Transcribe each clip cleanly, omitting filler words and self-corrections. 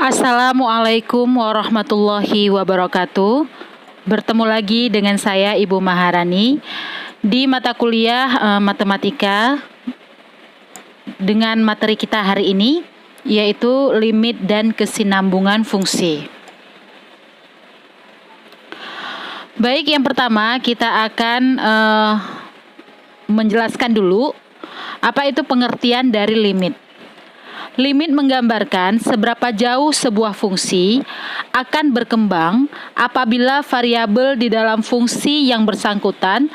Assalamualaikum warahmatullahi wabarakatuh. Bertemu lagi dengan saya Ibu Maharani di mata kuliah Matematika dengan materi kita hari ini, yaitu limit dan kesinambungan fungsi. Baik, yang pertama kita akan menjelaskan dulu apa itu pengertian dari limit. Limit menggambarkan seberapa jauh sebuah fungsi akan berkembang apabila variabel di dalam fungsi yang bersangkutan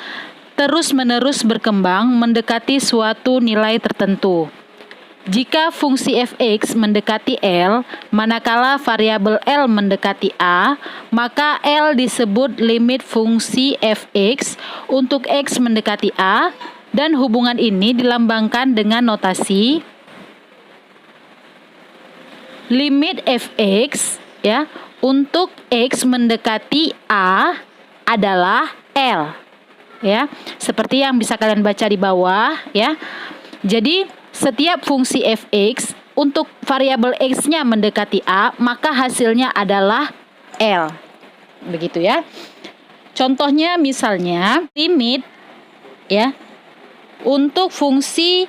terus-menerus berkembang mendekati suatu nilai tertentu. Jika fungsi f(x) mendekati L, manakala variabel L mendekati A, maka L disebut limit fungsi f(x) untuk x mendekati A, dan hubungan ini dilambangkan dengan notasi limit f(x) ya untuk x mendekati A adalah L ya. Seperti yang bisa kalian baca di bawah ya. Jadi setiap fungsi f(x) untuk variabel x-nya mendekati A, maka hasilnya adalah L. Begitu ya. Contohnya misalnya limit ya untuk fungsi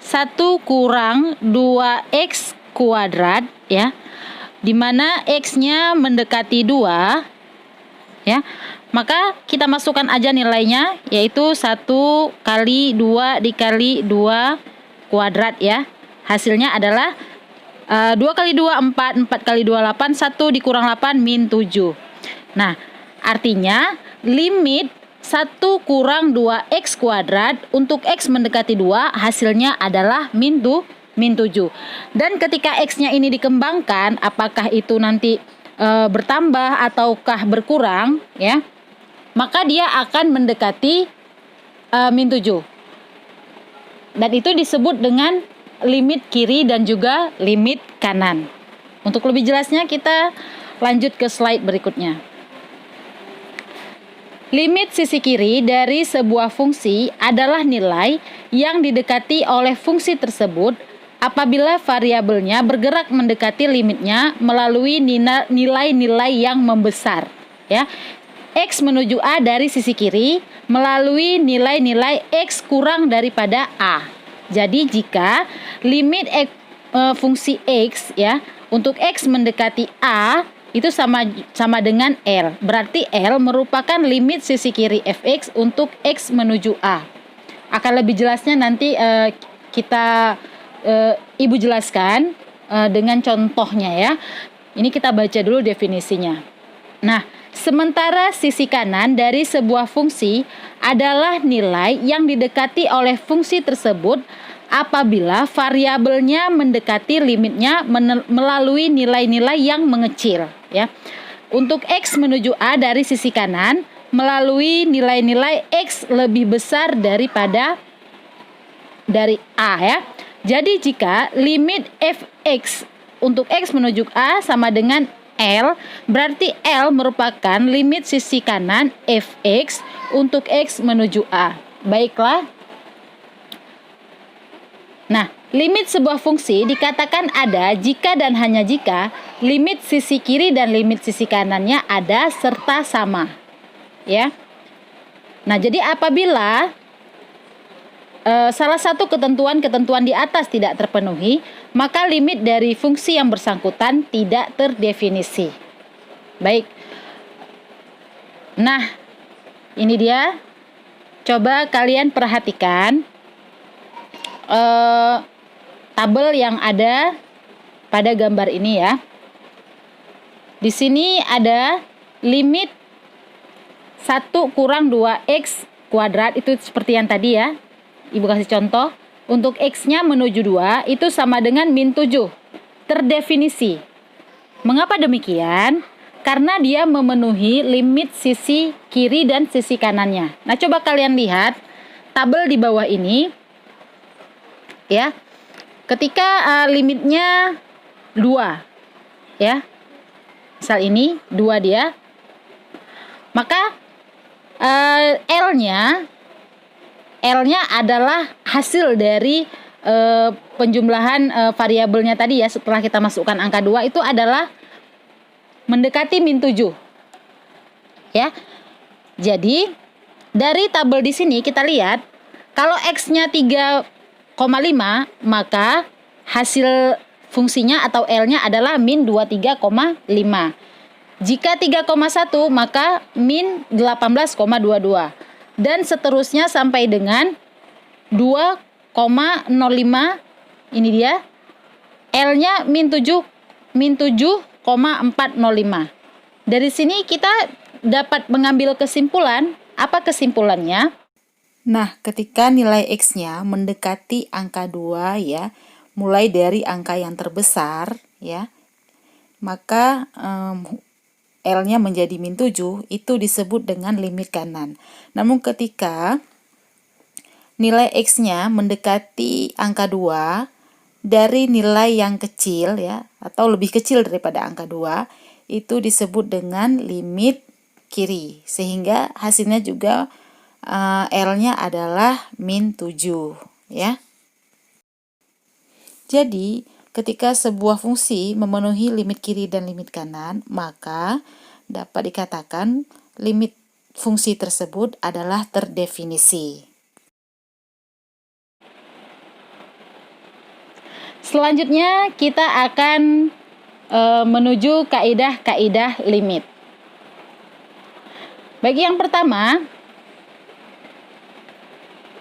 1 kurang 2x kuadrat ya, dimana x-nya mendekati 2 ya, maka kita masukkan aja nilainya, yaitu 1 kali 2 dikali 2 kuadrat ya. Hasilnya adalah 2 kali 2 4, 4 kali 2 8, 1 dikurang 8 min 7. Nah, artinya limit 1 kurang 2x kuadrat untuk x mendekati 2 hasilnya adalah min 7. Dan ketika x-nya ini dikembangkan, apakah itu nanti bertambah ataukah berkurang ya, maka dia akan mendekati min 7. Dan itu disebut dengan limit kiri dan juga limit kanan. Untuk lebih jelasnya kita lanjut ke slide berikutnya. Limit sisi kiri dari sebuah fungsi adalah nilai yang didekati oleh fungsi tersebut apabila variabelnya bergerak mendekati limitnya melalui nilai-nilai yang membesar ya. X menuju A dari sisi kiri melalui nilai-nilai X kurang daripada A. Jadi jika limit fungsi X ya untuk X mendekati A itu sama dengan L. Berarti L merupakan limit sisi kiri fx untuk X menuju A. Akan lebih jelasnya nanti Ibu jelaskan dengan contohnya ya. Ini kita baca dulu definisinya. Nah, sementara sisi kanan dari sebuah fungsi adalah nilai yang didekati oleh fungsi tersebut apabila variabelnya mendekati limitnya melalui nilai-nilai yang mengecil ya. Untuk X menuju A dari sisi kanan melalui nilai-nilai X lebih besar daripada dari A ya. Jadi jika limit fx untuk x menuju A sama dengan L, berarti L merupakan limit sisi kanan fx untuk x menuju A. Baiklah. Nah, limit sebuah fungsi dikatakan ada jika dan hanya jika limit sisi kiri dan limit sisi kanannya ada serta sama. Ya. Nah, jadi apabila salah satu ketentuan-ketentuan di atas tidak terpenuhi, maka limit dari fungsi yang bersangkutan tidak terdefinisi. Baik. Nah, ini dia. Coba kalian perhatikan tabel yang ada pada gambar ini ya. Di sini ada limit 1 kurang 2x kuadrat, itu seperti yang tadi ya. Ibu kasih contoh, untuk X-nya menuju 2 itu sama dengan min 7. Terdefinisi. Mengapa demikian? Karena dia memenuhi limit sisi kiri dan sisi kanannya. Nah, coba kalian lihat tabel di bawah ini. Ya. Ketika limitnya 2. Ya. Misal ini 2 dia. Maka L-nya adalah hasil dari penjumlahan variabelnya tadi ya, setelah kita masukkan angka 2 itu adalah mendekati min 7. Ya. Jadi dari tabel di sini kita lihat kalau X-nya 3,5 maka hasil fungsinya atau L-nya adalah min 23,5. Jika 3,1 maka min 18,22 dan seterusnya sampai dengan 2,05. Ini dia L-nya min 7,405. Dari sini kita dapat mengambil kesimpulan. Apa kesimpulannya? Nah, ketika nilai X-nya mendekati angka 2 ya, mulai dari angka yang terbesar ya, maka L-nya menjadi min 7, itu disebut dengan limit kanan. Namun ketika nilai X-nya mendekati angka 2 dari nilai yang kecil ya, atau lebih kecil daripada angka 2, itu disebut dengan limit kiri, sehingga hasilnya juga L-nya adalah min 7 ya. Jadi ketika sebuah fungsi memenuhi limit kiri dan limit kanan, maka dapat dikatakan limit fungsi tersebut adalah terdefinisi. Selanjutnya kita akan menuju kaidah-kaidah limit. Bagi yang pertama,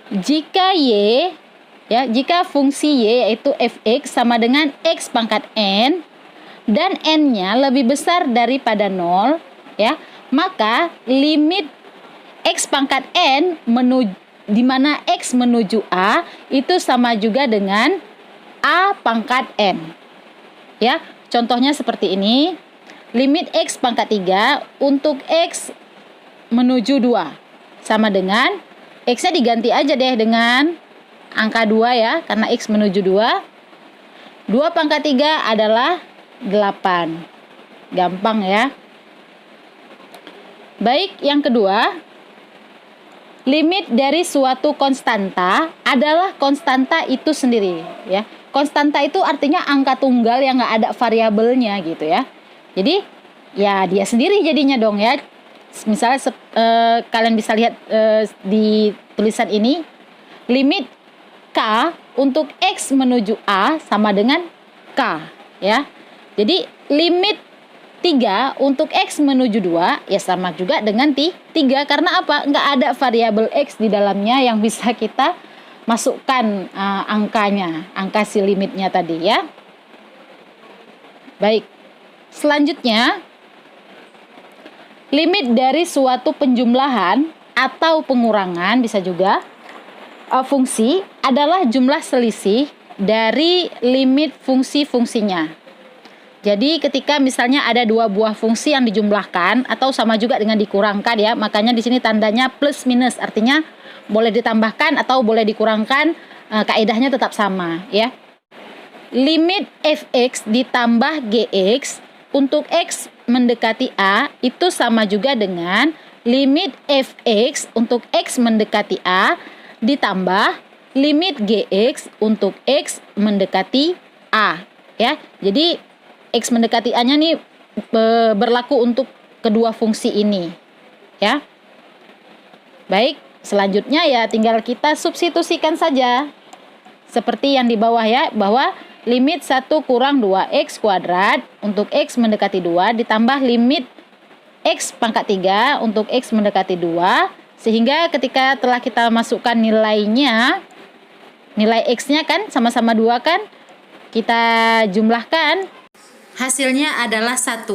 jika jika fungsi y yaitu fx sama dengan x pangkat n dan n-nya lebih besar daripada 0 ya, maka limit x pangkat n di mana x menuju a itu sama juga dengan a pangkat n. Ya, contohnya seperti ini. Limit x pangkat 3 untuk x menuju 2 sama dengan X-nya diganti aja deh dengan angka 2 ya, karena X menuju 2. 2 pangkat 3 adalah 8. Gampang ya. Baik, yang kedua, limit dari suatu konstanta adalah konstanta itu sendiri ya. Konstanta itu artinya angka tunggal yang nggak ada variabelnya gitu ya. Jadi ya dia sendiri jadinya dong ya. Misalnya kalian bisa lihat di tulisan ini, limit K untuk X menuju A sama dengan K ya. Jadi limit 3 untuk X menuju 2 ya sama juga dengan 3. Karena apa? Nggak ada variabel X di dalamnya yang bisa kita masukkan angkanya, angka si limitnya tadi ya. Baik, selanjutnya limit dari suatu penjumlahan atau pengurangan bisa juga fungsi adalah jumlah selisih dari limit fungsi-fungsinya. Jadi ketika misalnya ada dua buah fungsi yang dijumlahkan atau sama juga dengan dikurangkan ya, makanya di sini tandanya plus minus, artinya boleh ditambahkan atau boleh dikurangkan, kaidahnya tetap sama ya. Limit fx ditambah gx untuk x mendekati A itu sama juga dengan limit fx untuk x mendekati A ditambah limit gx untuk x mendekati A ya. Jadi x mendekati A-nya nih berlaku untuk kedua fungsi ini ya. Baik, selanjutnya ya tinggal kita substitusikan saja seperti yang di bawah ya, bahwa limit 1 kurang 2x kuadrat untuk x mendekati 2 ditambah limit x pangkat 3 untuk x mendekati 2, sehingga ketika telah kita masukkan nilainya, nilai x-nya kan sama-sama 2 kan, kita jumlahkan, hasilnya adalah 1.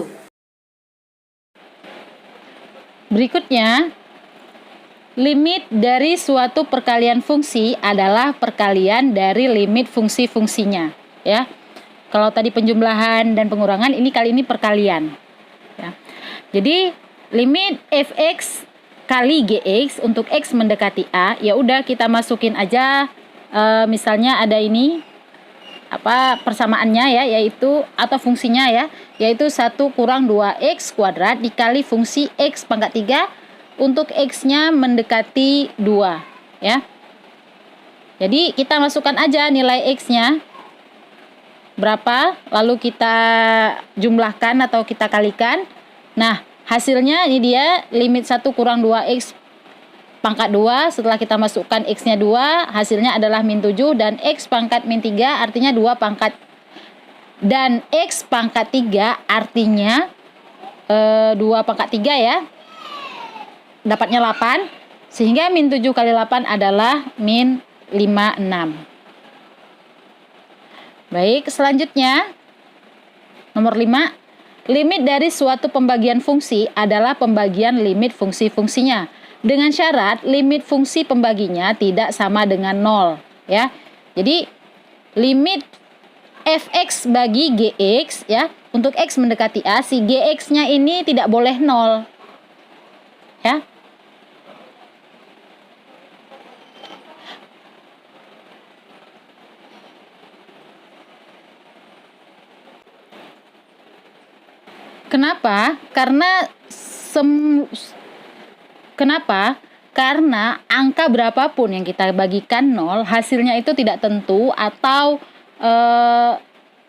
Berikutnya, limit dari suatu perkalian fungsi adalah perkalian dari limit fungsi-fungsinya ya. Kalau tadi penjumlahan dan pengurangan, ini kali ini perkalian ya. Jadi limit fx kali gx untuk x mendekati A, ya udah kita masukin aja misalnya ada ini apa persamaannya ya, yaitu atau fungsinya ya, yaitu 1 kurang 2x kuadrat dikali fungsi x pangkat 3 untuk x-nya mendekati 2 ya. Jadi kita masukkan aja nilai X-nya berapa, lalu kita jumlahkan atau kita kalikan. Nah, hasilnya ini dia limit 1 kurang 2X pangkat 2. Setelah kita masukkan X-nya 2, hasilnya adalah min 7. Dan X pangkat min 3 artinya 2 pangkat. Dan X pangkat 3 artinya 2 pangkat 3 ya. Dapatnya 8. Sehingga min 7 kali 8 adalah min 56. Baik, selanjutnya nomor 5. Limit dari suatu pembagian fungsi adalah pembagian limit fungsi-fungsinya. Dengan syarat limit fungsi pembaginya tidak sama dengan 0. Ya. Jadi limit fx bagi gx ya, untuk x mendekati a, si gx-nya ini tidak boleh 0. Ya. Kenapa? Karena angka berapapun yang kita bagikan 0, hasilnya itu tidak tentu atau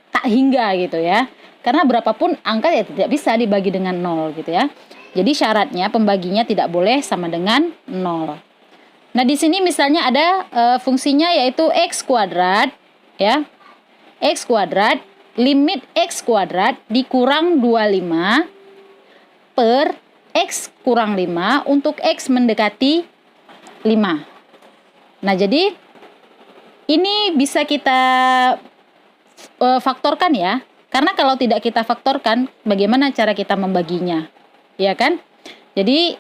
tak hingga gitu ya. Karena berapapun angka ya tidak bisa dibagi dengan 0 gitu ya. Jadi syaratnya pembaginya tidak boleh sama dengan 0. Nah, di sini misalnya ada fungsinya yaitu x kuadrat ya. X kuadrat, limit x kuadrat dikurang 25 per x kurang 5 untuk x mendekati 5. Nah, jadi ini bisa kita faktorkan ya. Karena kalau tidak kita faktorkan, bagaimana cara kita membaginya? Ya kan? Jadi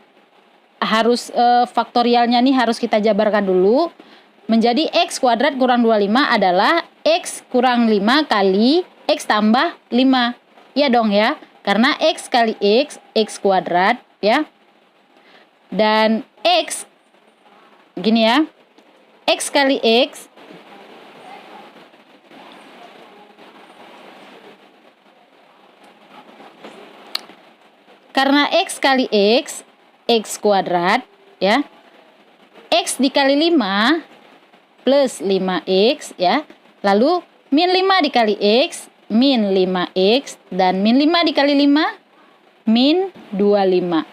harus faktorialnya nih harus kita jabarkan dulu. Menjadi x kuadrat kurang 25 adalah x kurang 5 kali x tambah 5. Iya dong ya. Karena x kali x kuadrat ya. Dan x gini ya. X kali x karena x kali x kuadrat ya. X dikali 5 plus 5x ya. Lalu min 5 dikali x, min 5x. Dan min 5 dikali 5, min 25.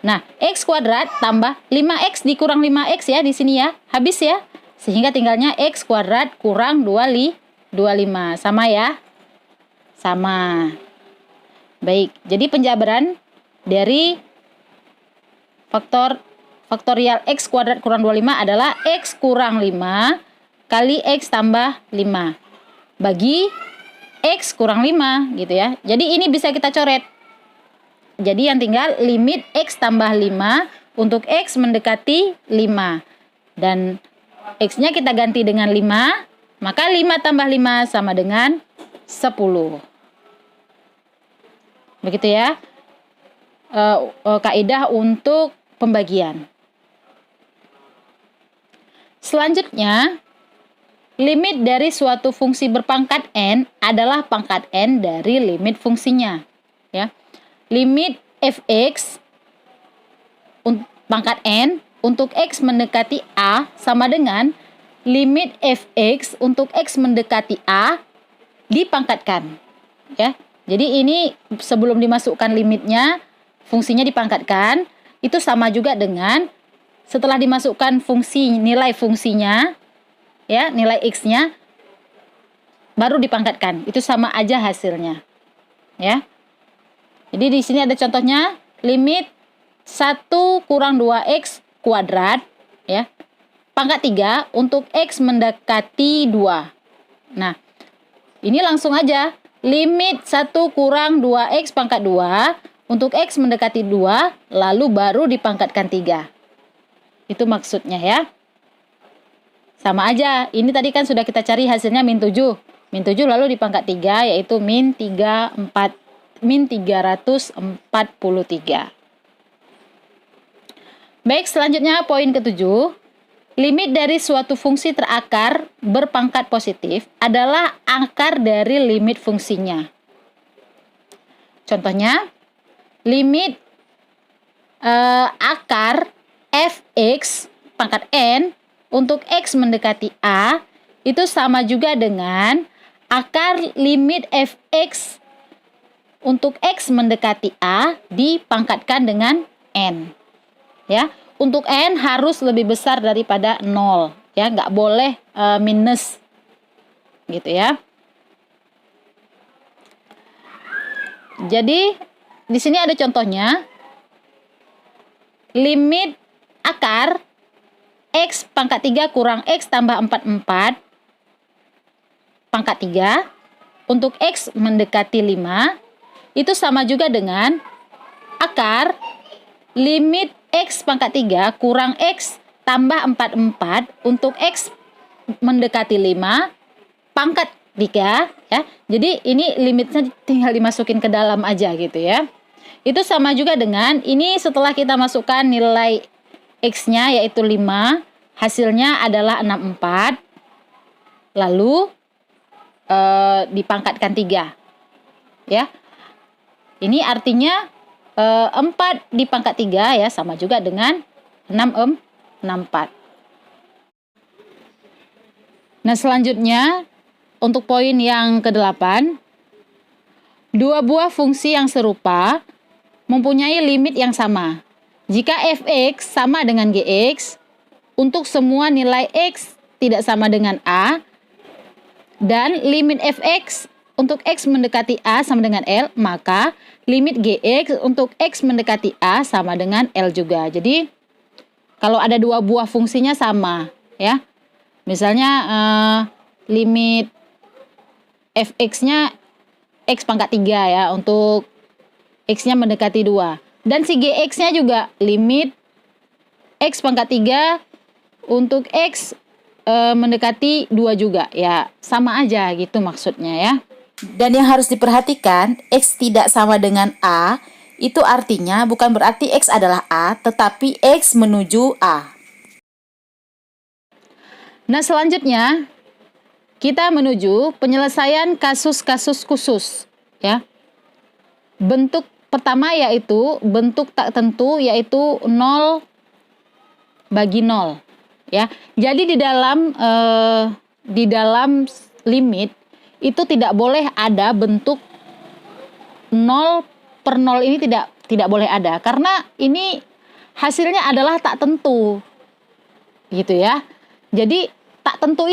Nah, x kuadrat tambah 5x dikurang 5x ya di sini ya. Habis ya. Sehingga tinggalnya x kuadrat kurang 25. Sama ya? Sama. Baik, jadi penjabaran dari faktorial x kuadrat kurang 25 adalah x kurang 5 kali x tambah 5 bagi x kurang 5 gitu ya. Jadi ini bisa kita coret. Jadi yang tinggal limit x tambah 5 untuk x mendekati 5. Dan x-nya kita ganti dengan 5, maka 5 tambah 5 sama dengan 10. Begitu ya. Kaidah untuk pembagian. Selanjutnya, limit dari suatu fungsi berpangkat n adalah pangkat n dari limit fungsinya. Ya. Limit fx pangkat n untuk x mendekati a sama dengan limit fx untuk x mendekati a dipangkatkan. Ya. Jadi ini sebelum dimasukkan limitnya, fungsinya dipangkatkan, itu sama juga dengan setelah dimasukkan nilai fungsinya, ya, nilai x-nya, baru dipangkatkan. Itu sama aja hasilnya. Ya. Jadi di sini ada contohnya, limit 1 kurang 2x kuadrat, ya, pangkat 3 untuk x mendekati 2. Nah, ini langsung aja. Limit 1 kurang 2x pangkat 2 untuk x mendekati 2, lalu baru dipangkatkan 3. Itu maksudnya ya. Sama aja. Ini tadi kan sudah kita cari hasilnya min 7. Min 7 lalu dipangkat 3, yaitu min 343. Baik, selanjutnya poin ke-7. Limit dari suatu fungsi terakar berpangkat positif adalah akar dari limit fungsinya. Contohnya, limit akar fx pangkat n untuk X mendekati A itu sama juga dengan akar limit fx untuk X mendekati A dipangkatkan dengan N. Ya, untuk N harus lebih besar daripada 0. Ya, nggak boleh minus. Gitu ya. Jadi, di sini ada contohnya. Limit akar X pangkat 3 kurang X tambah 44 pangkat 3 untuk X mendekati 5 itu sama juga dengan akar limit X pangkat 3 kurang X tambah 44 untuk X mendekati 5 pangkat 3 ya. Jadi ini limitnya tinggal dimasukin ke dalam aja gitu ya. Itu sama juga dengan ini setelah kita masukkan nilai X-nya yaitu 5, hasilnya adalah 64. Lalu dipangkatkan 3. Ya. Ini artinya 4 dipangkat 3 ya sama juga dengan 64. Nah, selanjutnya untuk poin yang ke-8, dua buah fungsi yang serupa mempunyai limit yang sama. Jika fx sama dengan gx, untuk semua nilai x tidak sama dengan a, dan limit fx untuk x mendekati a sama dengan l, maka limit gx untuk x mendekati a sama dengan l juga. Jadi, kalau ada dua buah fungsinya sama, ya. Misalnya, limit fx-nya x pangkat 3 ya, untuk X-nya mendekati 2. Dan si GX-nya juga limit X pangkat 3 untuk X mendekati 2 juga. Ya, sama aja gitu maksudnya ya. Dan yang harus diperhatikan, X tidak sama dengan A, itu artinya bukan berarti X adalah A, tetapi X menuju A. Nah, selanjutnya kita menuju penyelesaian kasus-kasus khusus ya. Bentuk pertama yaitu bentuk tak tentu, yaitu 0 bagi 0 ya. Jadi di dalam limit itu tidak boleh ada bentuk 0 per 0, ini tidak boleh ada karena ini hasilnya adalah tak tentu. Gitu ya. Jadi tak tentu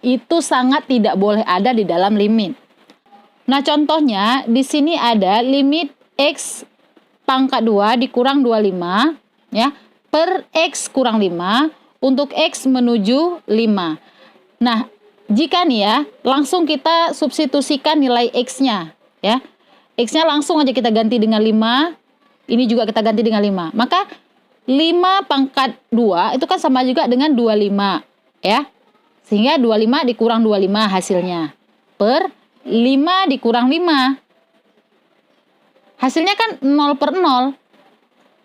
itu sangat tidak boleh ada di dalam limit. Nah, contohnya di sini ada limit X pangkat 2 dikurang 25 ya, per X kurang 5 untuk X menuju 5. Nah, jika nih ya, langsung kita substitusikan nilai X-nya ya. X-nya langsung aja kita ganti dengan 5, ini juga kita ganti dengan 5. Maka 5 pangkat 2 itu kan sama juga dengan 25 ya. Sehingga 25 dikurang 25 hasilnya per 5 dikurang 5. Hasilnya kan 0 per 0.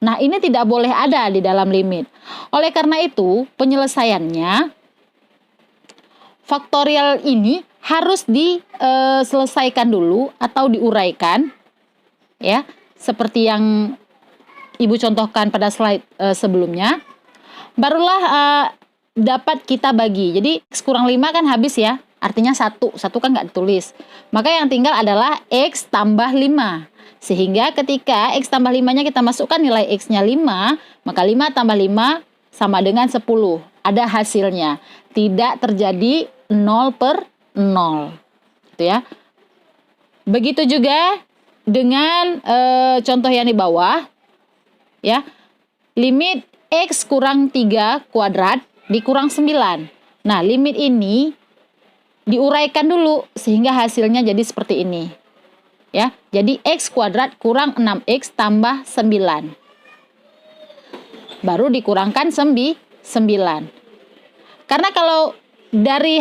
Nah, ini tidak boleh ada di dalam limit. Oleh karena itu, penyelesaiannya, faktorial ini harus diselesaikan dulu atau diuraikan. Ya, seperti yang Ibu contohkan pada slide sebelumnya. Barulah dapat kita bagi. Jadi, X kurang 5 kan habis ya. Artinya 1 kan nggak ditulis. Maka yang tinggal adalah X tambah 5. Sehingga ketika X tambah 5-nya kita masukkan nilai X-nya 5, maka 5 tambah 5 sama dengan 10. Ada hasilnya. Tidak terjadi 0 per 0. Gitu ya. Begitu juga dengan contoh yang di bawah. Ya. Limit X kurang 3 kuadrat dikurang 9. Nah, limit ini diuraikan dulu sehingga hasilnya jadi seperti ini. Ya, jadi X kuadrat kurang 6X tambah 9. Baru dikurangkan 9. Karena kalau dari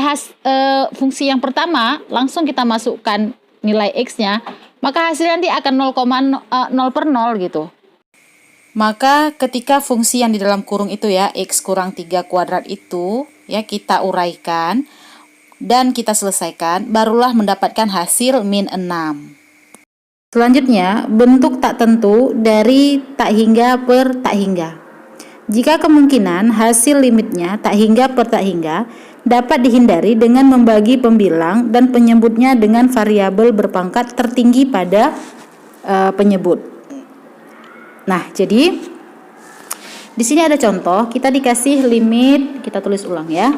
fungsi yang pertama langsung kita masukkan nilai X-nya, maka hasilnya nanti akan 0,0 per 0 gitu. Maka ketika fungsi yang di dalam kurung itu ya, X kurang 3 kuadrat itu ya kita uraikan dan kita selesaikan, barulah mendapatkan hasil min 6. Selanjutnya, bentuk tak tentu dari tak hingga per tak hingga. Jika kemungkinan hasil limitnya tak hingga per tak hingga dapat dihindari dengan membagi pembilang dan penyebutnya dengan variabel berpangkat tertinggi pada penyebut. Nah, jadi di sini ada contoh, kita dikasih limit, kita tulis ulang ya.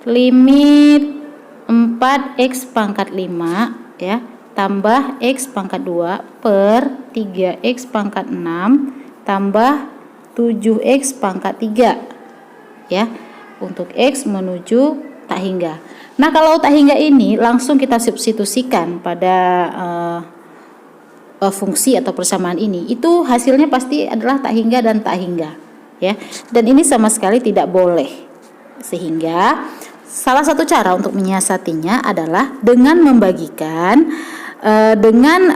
Limit 4x pangkat 5 ya, tambah x pangkat 2 per 3x pangkat 6 tambah 7x pangkat 3 ya, untuk x menuju tak hingga. Nah, kalau tak hingga ini langsung kita substitusikan pada fungsi atau persamaan ini, itu hasilnya pasti adalah tak hingga dan tak hingga ya. Dan ini sama sekali tidak boleh. Sehingga salah satu cara untuk menyiasatinya adalah dengan membagikan dengan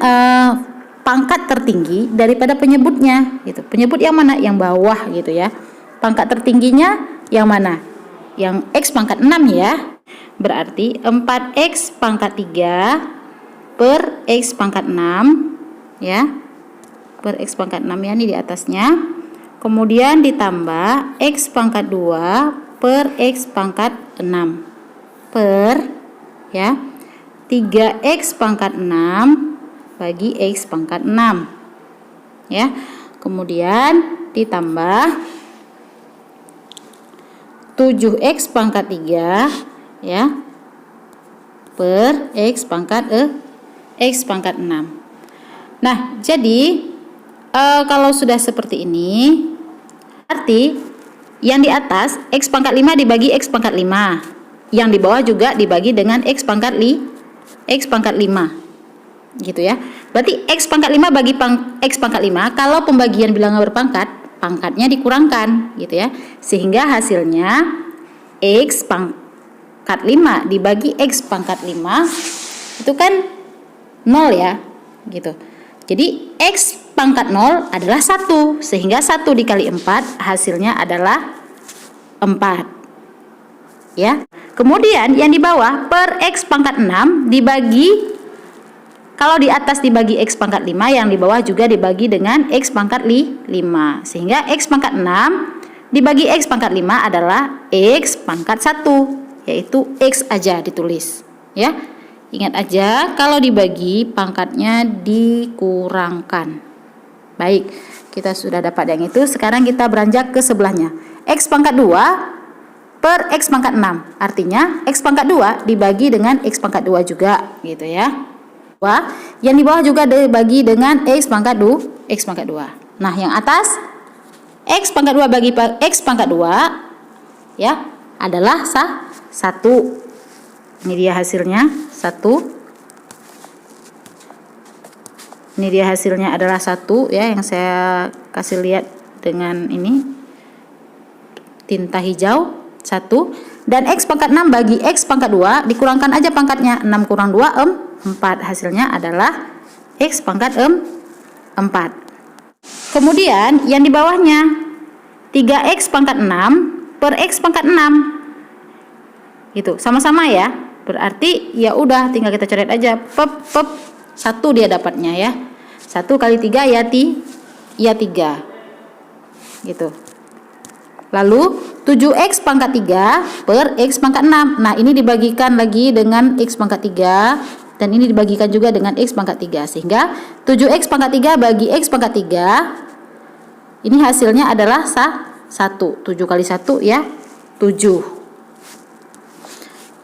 pangkat tertinggi daripada penyebutnya gitu. Penyebut yang mana? Yang bawah gitu ya. Pangkat tertingginya yang mana? Yang x pangkat 6 ya. Berarti 4x pangkat 3 per x pangkat 6 ya. Per x pangkat 6 ya, ini di atasnya. Kemudian ditambah x pangkat 2 per x pangkat 6 per ya 3x pangkat 6 bagi x pangkat 6 ya. Kemudian ditambah 7x pangkat 3 ya per x pangkat 6. Nah, jadi kalau sudah seperti ini, arti yang di atas x pangkat 5 dibagi x pangkat 5, yang di bawah juga dibagi dengan x pangkat 5 gitu ya. Berarti x pangkat 5 bagi x pangkat 5, kalau pembagian bilangan berpangkat, pangkatnya dikurangkan gitu ya. Sehingga hasilnya x pangkat 5 dibagi x pangkat 5 itu kan 0 ya gitu. Jadi x pangkat 0 adalah 1, sehingga 1 dikali 4 hasilnya adalah 4 ya. Kemudian yang di bawah per x pangkat 6 dibagi, kalau di atas dibagi x pangkat 5, yang di bawah juga dibagi dengan x pangkat 5. Sehingga x pangkat 6 dibagi x pangkat 5 adalah x pangkat 1, yaitu x aja ditulis ya. Ingat aja, kalau dibagi pangkatnya dikurangkan. Baik, kita sudah dapat yang itu. Sekarang kita beranjak ke sebelahnya. X pangkat 2 per x pangkat 6. Artinya x pangkat 2 dibagi dengan x pangkat 2 juga gitu ya. Yang di bawah juga dibagi dengan x pangkat 2. Nah, yang atas x pangkat 2 bagi x pangkat 2 ya adalah 1. Ini dia hasilnya 1. Ini dia hasilnya adalah 1 ya, yang saya kasih lihat dengan ini tinta hijau 1. Dan x pangkat 6 bagi x pangkat 2 dikurangkan aja pangkatnya, 6 kurang 2 4. Hasilnya adalah x pangkat 4. Kemudian yang di bawahnya 3x pangkat 6 per x pangkat 6 gitu, sama-sama ya. Berarti ya udah tinggal kita coret aja, 1 dia dapatnya ya. 1 kali 3 ya 3 gitu. Lalu 7x pangkat 3 per x pangkat 6. Nah, ini dibagikan lagi dengan x pangkat 3, dan ini dibagikan juga dengan x pangkat 3. Sehingga 7x pangkat 3 bagi x pangkat 3, ini hasilnya adalah 1. 7 kali 1 ya 7.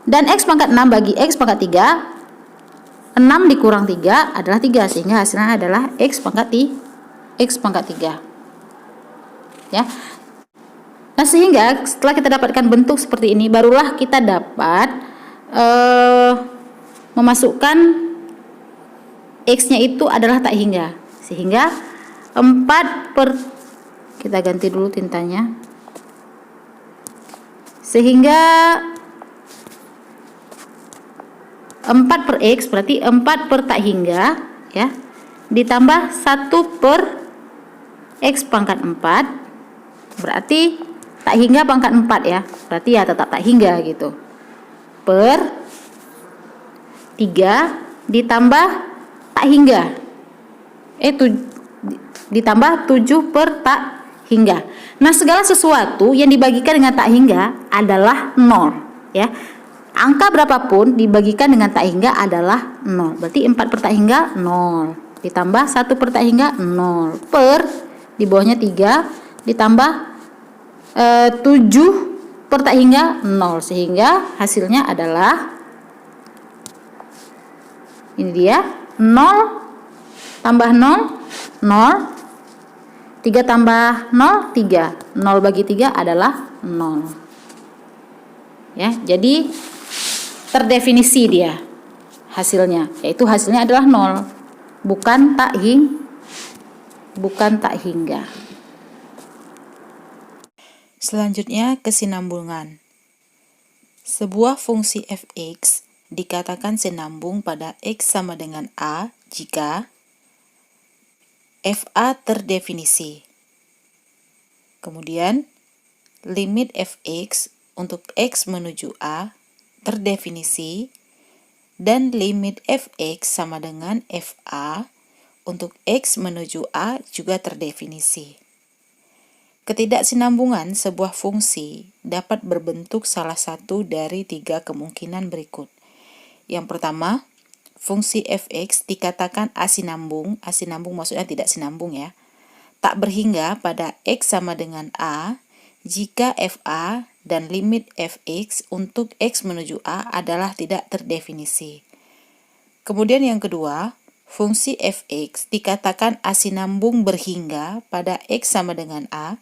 Dan x pangkat 6 bagi x pangkat 3, 6 dikurang 3 adalah 3. Sehingga hasilnya adalah x pangkat 3 ya. Nah, sehingga setelah kita dapatkan bentuk seperti ini, barulah kita dapat memasukkan x-nya itu adalah tak hingga. Sehingga 4 per, kita ganti dulu tintanya. Sehingga 4 per x berarti 4 per tak hingga ya, ditambah 1 per x pangkat 4 berarti tak hingga pangkat 4 ya, berarti ya tetap tak hingga gitu, per 3 ditambah tak hingga ditambah 7 per tak hingga. Nah, segala sesuatu yang dibagikan dengan tak hingga adalah 0, ya. Angka berapapun dibagikan dengan tak hingga adalah 0. Berarti 4 per tak hingga 0. Ditambah 1 per tak hingga 0. Per di bawahnya 3 ditambah 7 per tak hingga 0. Sehingga hasilnya adalah ini dia 0 tambah 0 0. 3 tambah 0 3. 0 bagi 3 adalah 0. Ya, jadi terdefinisi dia hasilnya, yaitu hasilnya adalah 0, bukan tak hingga. Selanjutnya kesinambungan. Sebuah fungsi f(x) dikatakan sinambung pada x sama dengan a jika fa terdefinisi. Kemudian limit f(x) untuk x menuju a terdefinisi dan limit f(x) sama dengan fa untuk x menuju a juga terdefinisi. Ketidaksinambungan sebuah fungsi dapat berbentuk salah satu dari 3 kemungkinan berikut. Yang pertama, fungsi f(x) dikatakan asinambung. Asinambung maksudnya tidak sinambung, ya. Tak berhingga pada x sama dengan a jika fa dan limit f(x) untuk x menuju a adalah tidak terdefinisi. Kemudian yang kedua, fungsi f(x) dikatakan asinambung berhingga pada x sama dengan a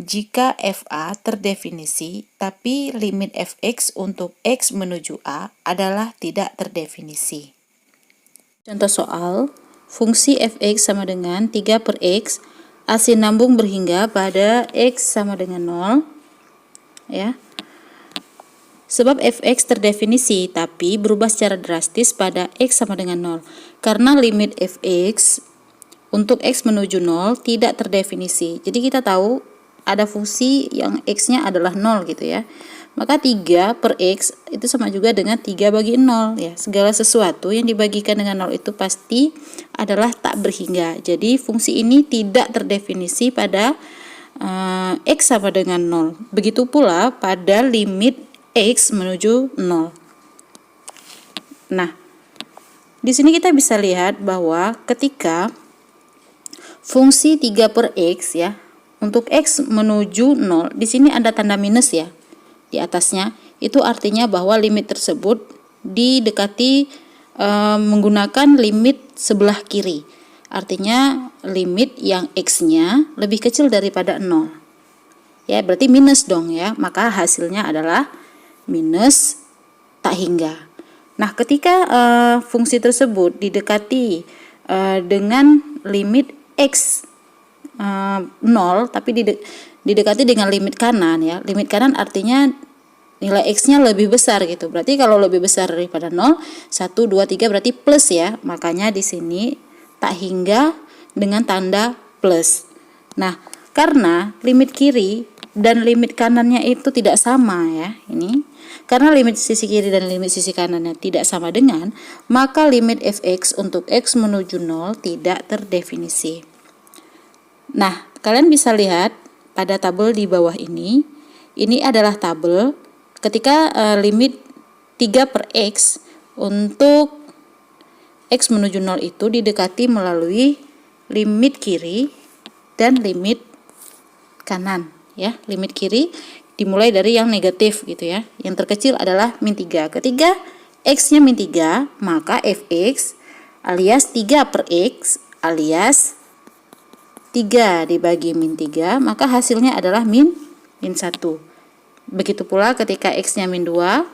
jika fa terdefinisi tapi limit f(x) untuk x menuju a adalah tidak terdefinisi. Contoh soal, fungsi f(x) sama dengan 3 per x asinambung berhingga pada x sama dengan 0, ya. Sebab f(x) terdefinisi tapi berubah secara drastis pada x sama dengan 0 karena limit f(x) untuk x menuju 0 tidak terdefinisi. Jadi kita tahu ada fungsi yang x-nya adalah 0 gitu, ya. Maka 3 per x itu sama juga dengan 3 bagi 0, ya. Segala sesuatu yang dibagikan dengan 0 itu pasti adalah tak berhingga. Jadi fungsi ini tidak terdefinisi pada x sama dengan 0. Begitu pula pada limit x menuju 0. Nah, di sini kita bisa lihat bahwa ketika fungsi 3 per x, ya, untuk x menuju 0, di sini ada tanda minus, ya, di atasnya. Itu artinya bahwa limit tersebut didekati menggunakan limit sebelah kiri. Artinya limit yang x-nya lebih kecil daripada 0. Ya, berarti minus dong, ya. Maka hasilnya adalah minus tak hingga. Nah, ketika fungsi tersebut didekati dengan limit x 0 tapi didekati dengan limit kanan, ya. Limit kanan artinya nilai x-nya lebih besar gitu. Berarti kalau lebih besar daripada 0, 1 2 3 berarti plus, ya. Makanya di sini tak hingga dengan tanda plus. Nah, karena limit kiri dan limit kanannya itu tidak sama, ya. Ini karena limit sisi kiri dan limit sisi kanannya tidak sama dengan, maka limit f(x) untuk x menuju 0 tidak terdefinisi. Nah, kalian bisa lihat pada tabel di bawah ini adalah tabel ketika limit 3 per x untuk x menuju 0 itu didekati melalui limit kiri dan limit kanan, ya. Limit kiri dimulai dari yang negatif gitu, ya. Yang terkecil adalah min 3. Ketika x-nya min 3, maka f(x) alias 3 per x alias 3 dibagi min 3, maka hasilnya adalah min 1. Begitu pula ketika x-nya min 2,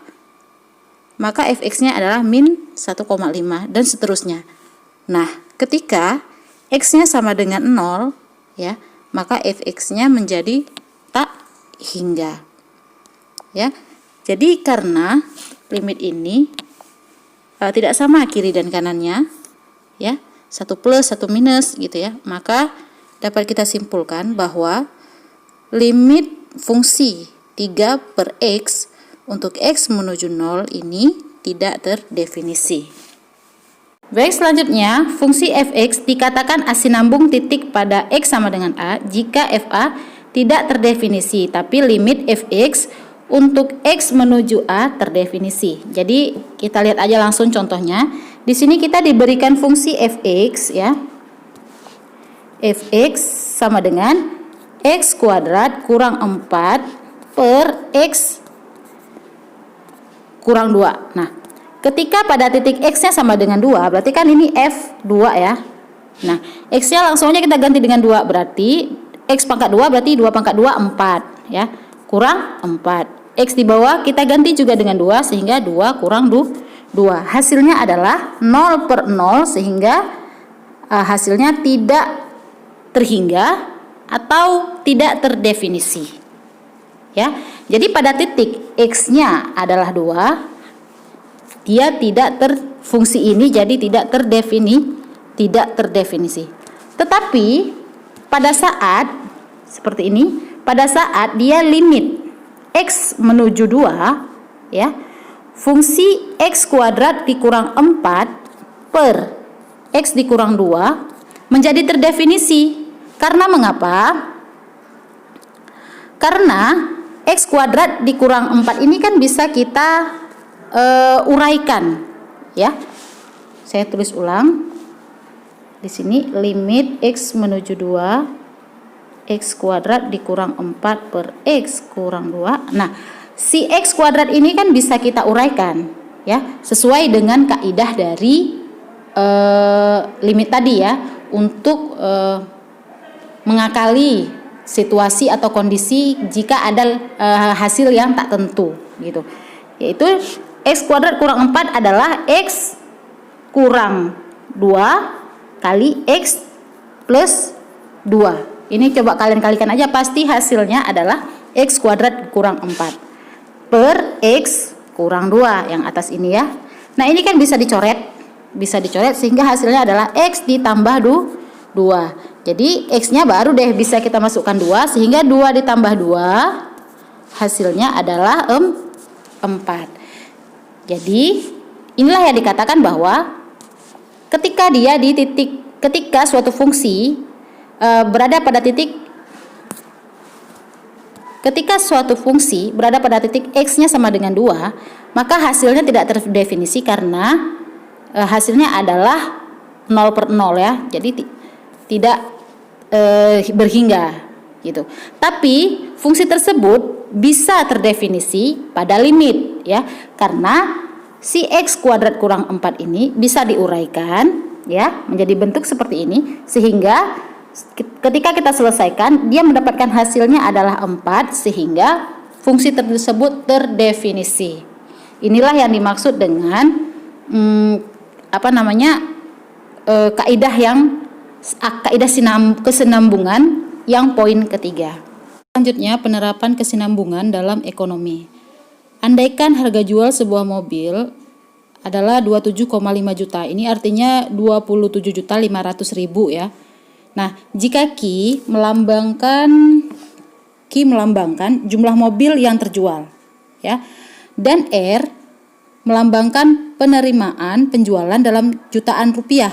maka fx-nya adalah min 1,5 dan seterusnya. Nah, ketika x-nya sama dengan 0, ya, maka fx-nya menjadi tak hingga. Ya. Jadi karena limit ini tidak sama kiri dan kanannya, ya. 1 plus 1 minus gitu, ya. Maka dapat kita simpulkan bahwa limit fungsi 3 per x untuk x menuju 0 ini tidak terdefinisi. Baik, selanjutnya fungsi fx dikatakan asinambung titik pada x sama dengan a jika fa tidak terdefinisi, tapi limit fx untuk x menuju a terdefinisi. Jadi kita lihat aja langsung contohnya. Di sini kita diberikan fungsi fx ya. Fx sama dengan x kuadrat kurang 4 per x kurang 2. Nah, ketika pada titik x-nya sama dengan 2, berarti kan ini f2 ya. Nah, x-nya langsung aja kita ganti dengan 2, berarti x pangkat 2 berarti 2 pangkat 2 4 ya. Kurang 4. X di bawah kita ganti juga dengan 2 sehingga 2 kurang 2. Hasilnya adalah 0 per 0 sehingga hasilnya tidak terhingga atau tidak terdefinisi. Ya. Jadi pada titik x-nya adalah 2, dia tidak fungsi ini jadi tidak terdefinisi. Tetapi pada saat seperti ini, pada saat dia limit x menuju 2 ya, fungsi x kuadrat dikurang 4 per x dikurang 2 menjadi terdefinisi. Karena mengapa? Karena x kuadrat dikurang 4 ini kan bisa kita uraikan ya. Saya tulis ulang. Di sini limit x menuju 2 x kuadrat dikurang 4 per x kurang 2. Nah, si x kuadrat ini kan bisa kita uraikan ya, sesuai dengan kaidah dari limit tadi ya, untuk mengakali situasi atau kondisi jika ada hasil yang tak tentu gitu. Yaitu x kuadrat kurang 4 adalah x kurang 2 kali x plus 2. Ini coba kalian kalikan aja, pasti hasilnya adalah x kuadrat kurang 4 per x kurang 2 yang atas ini ya. Nah, ini kan bisa dicoret sehingga hasilnya adalah x ditambah 2. Jadi x-nya baru deh bisa kita masukkan 2 sehingga 2 ditambah 2 hasilnya adalah 4. Jadi inilah yang dikatakan bahwa ketika suatu fungsi berada pada titik x-nya sama dengan 2, maka hasilnya tidak terdefinisi karena hasilnya adalah 0 per 0 ya. Jadi tidak berhingga gitu. Tapi fungsi tersebut bisa terdefinisi pada limit ya, karena si x kuadrat kurang 4 ini bisa diuraikan ya menjadi bentuk seperti ini, sehingga ketika kita selesaikan dia mendapatkan hasilnya adalah 4 sehingga fungsi tersebut terdefinisi. Inilah yang dimaksud dengan kaidah kesinambungan yang poin ketiga. Selanjutnya, penerapan kesinambungan dalam ekonomi. Andaikan harga jual sebuah mobil adalah 27,5 juta. Ini artinya 27.500.000 ya. Nah, jika Q melambangkan jumlah mobil yang terjual ya, dan R melambangkan penerimaan penjualan dalam jutaan rupiah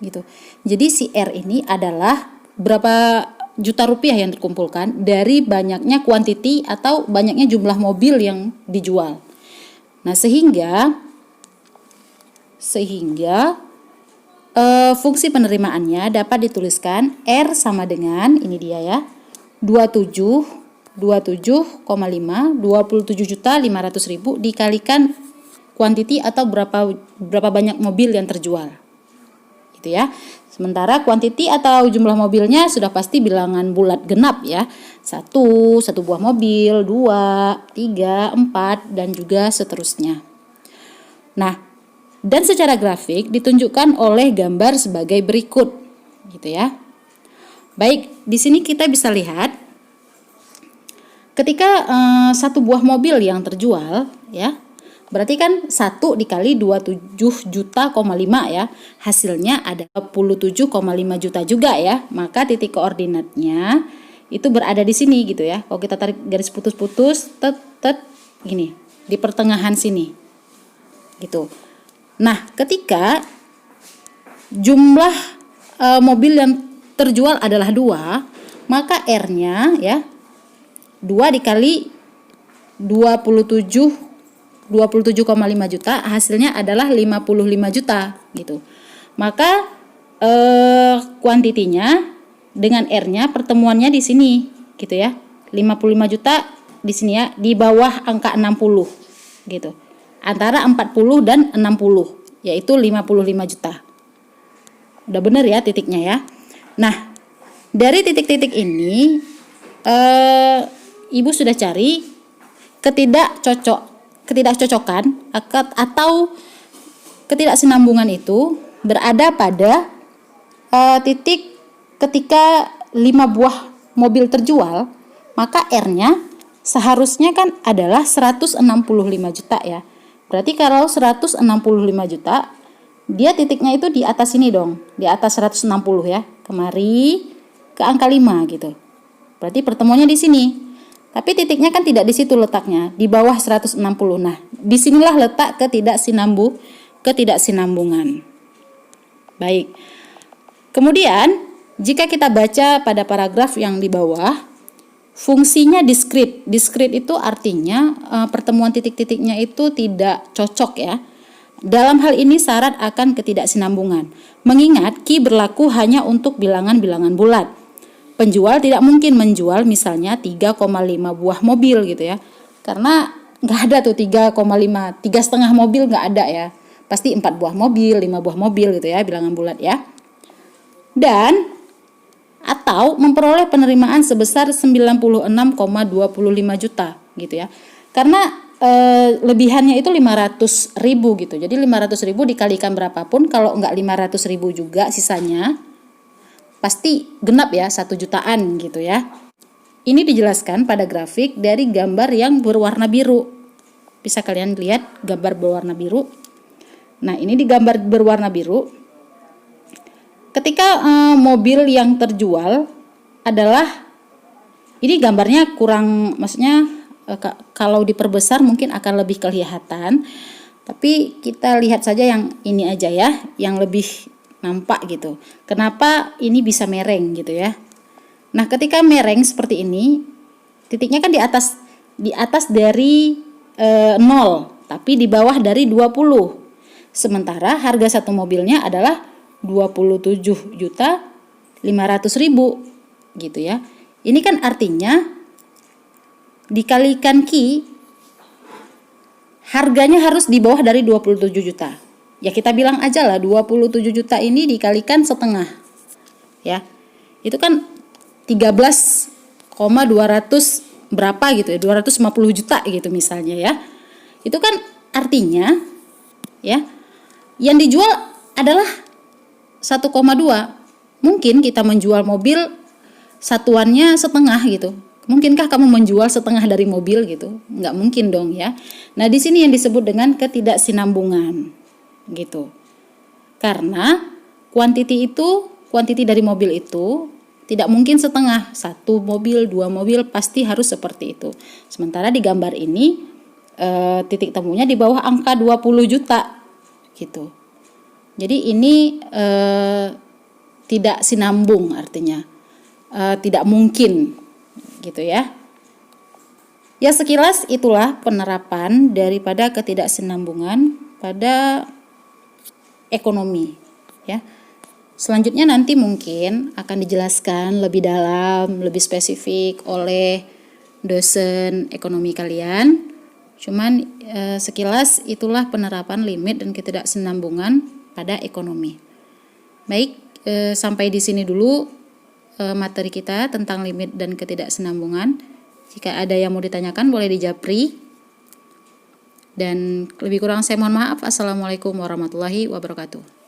gitu. Jadi si R ini adalah berapa juta rupiah yang dikumpulkan dari banyaknya kuantiti atau banyaknya jumlah mobil yang dijual. Nah, sehingga fungsi penerimaannya dapat dituliskan R sama dengan ini dia ya, 27,5 27.500.000 dikalikan kuantiti atau berapa banyak mobil yang terjual. Gitu ya. Sementara kuantiti atau jumlah mobilnya sudah pasti bilangan bulat genap ya. 1 buah mobil, 2, 3, 4 dan juga seterusnya. Nah, dan secara grafik ditunjukkan oleh gambar sebagai berikut gitu ya. Baik, di sini kita bisa lihat ketika 1 buah mobil yang terjual ya, berarti kan 1 dikali 27,5 juta ya, hasilnya ada 27,5 juta juga ya. Maka titik koordinatnya itu berada di sini gitu ya. Kalau kita tarik garis putus-putus, gini, di pertengahan sini gitu. Nah, ketika jumlah mobil yang terjual adalah 2, maka R-nya ya 2 dikali 27,5 juta, hasilnya adalah 55 juta gitu. Maka kuantitinya dengan R-nya pertemuannya di sini gitu ya. 55 juta di sini ya, di bawah angka 60 gitu. Antara 40 dan 60, yaitu 55 juta. Udah bener ya titiknya ya. Nah, dari titik-titik ini Ibu sudah cari ketidakcocokan atau ketidaksinambungan itu berada pada titik ketika 5 buah mobil terjual, maka R-nya seharusnya kan adalah 165 juta ya. Berarti kalau 165 juta, dia titiknya itu di atas ini dong, di atas 160 ya. Kemari ke angka 5 gitu. Berarti pertemuannya di sini. Tapi titiknya kan tidak di situ letaknya, di bawah 160. Nah, disinilah letak ketidaksinambungan. Baik. Kemudian, jika kita baca pada paragraf yang di bawah, fungsinya diskrit. Diskrit itu artinya pertemuan titik-titiknya itu tidak cocok ya. Dalam hal ini syarat akan ketidaksinambungan. Mengingat Q berlaku hanya untuk bilangan-bilangan bulat. Penjual tidak mungkin menjual misalnya 3,5 buah mobil gitu ya. Karena nggak ada tuh 3,5, 3,5 mobil nggak ada ya. Pasti 4 buah mobil, 5 buah mobil gitu ya, bilangan bulat ya. Dan atau memperoleh penerimaan sebesar 96,25 juta gitu ya. Karena lebihannya itu 500.000 gitu. Jadi 500.000 dikalikan berapapun, kalau enggak 500.000 juga sisanya pasti genap ya, 1 jutaan gitu ya. Ini dijelaskan pada grafik dari gambar yang berwarna biru. Bisa kalian lihat gambar berwarna biru. Nah, ini di gambar berwarna biru. Ketika mobil yang terjual adalah, ini gambarnya kurang, maksudnya kalau diperbesar mungkin akan lebih kelihatan. Tapi kita lihat saja yang ini aja ya, yang lebih nampak gitu. Kenapa ini bisa mereng gitu ya. Nah, ketika mereng seperti ini, titiknya kan di atas dari 0, tapi di bawah dari 20. Sementara harga satu mobilnya adalah 27.500.000 gitu ya. Ini kan artinya dikalikan Q, harganya harus di bawah dari 27 juta. Ya kita bilang aja lah 27 juta ini dikalikan setengah. Ya. Itu kan 13,200 berapa gitu ya, 250 juta gitu misalnya ya. Itu kan artinya ya, yang dijual adalah 1,2. Mungkin kita menjual mobil satuannya setengah gitu. Mungkinkah kamu menjual setengah dari mobil gitu? Nggak mungkin dong ya. Nah, di sini yang disebut dengan ketidaksinambungan gitu. Karena kuantiti dari mobil itu tidak mungkin setengah. 1 mobil, 2 mobil pasti harus seperti itu. Sementara di gambar ini titik temunya di bawah angka 20 juta gitu. Jadi ini tidak sinambung, artinya tidak mungkin gitu ya. Ya, sekilas itulah penerapan daripada ketidaksinambungan pada ekonomi ya. Selanjutnya nanti mungkin akan dijelaskan lebih dalam, lebih spesifik oleh dosen ekonomi kalian. Cuman sekilas itulah penerapan limit dan ketidaksinambungan pada ekonomi. Baik, sampai di sini dulu materi kita tentang limit dan ketidaksinambungan. Jika ada yang mau ditanyakan boleh dijapri. Dan lebih kurang saya mohon maaf. Assalamualaikum warahmatullahi wabarakatuh.